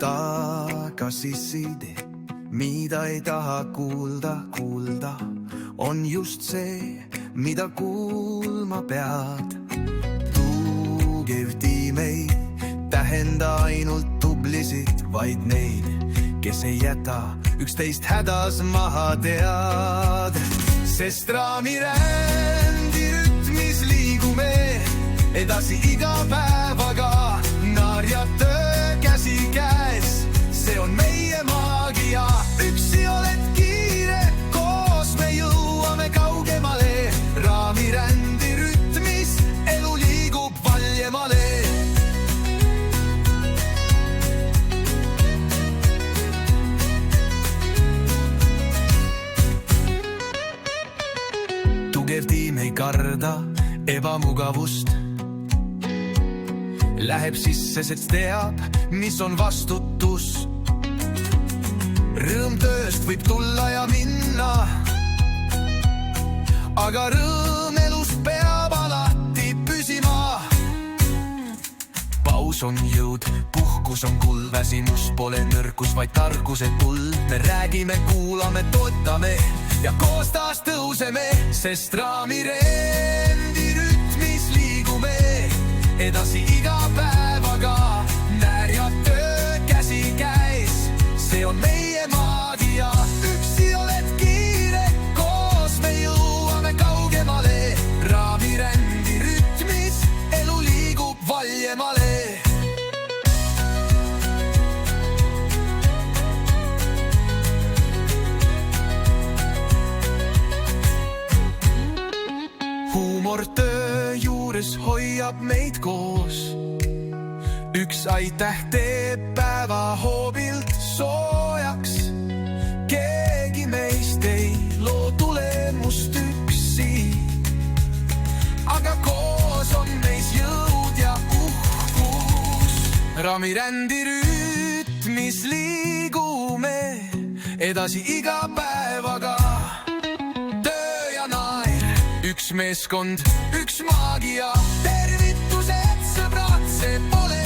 tagasiside, mida ei taha kuulda, on just see, mida kuulma pead. Tugev tiim ei tähenda ainult tublisid, vaid neid, kes ei jäta üksteist hädas maha, tead. Sest raamirändi rütmis liigume edasi iga päevaga, naarja töö käsi käes, see on meie maagia. Üksi oled kiire, koos me jõuame kaugemale. Raamirändi rütmis elu liigub valjemale. Tugev tiim ei karda ebamugavust, läheb sisse, sest teab, mis on vastutus. Rõõm tööst võib tulla ja minna, aga rõõm elust peab alati püsima. Paus on jõud, puhkus on kuld, väsimus pole nõrkus, vaid tarkuse tuld. Me räägime, kuulame, toetame ja koos taas tõuseme, sest raamirendi rütmis liigume edasi iga päevaga, naarja töö käsi käes, see on meie maagia. Üksi oled kiire, koos me jõuame kaugemale. Raamirändi rütmis elu liigub valjemale. Huumor töö juures hoiab meid koos. Üks aitäh teeb päeva hoobilt soojaks. Keegi meist ei loo tulemust üksi, aga koos on meis jõud ja uhkus. Raamirändi rütmis liigume edasi iga päevaga. Üks meeskond, üks maagia, tervitused sõbrad, see pole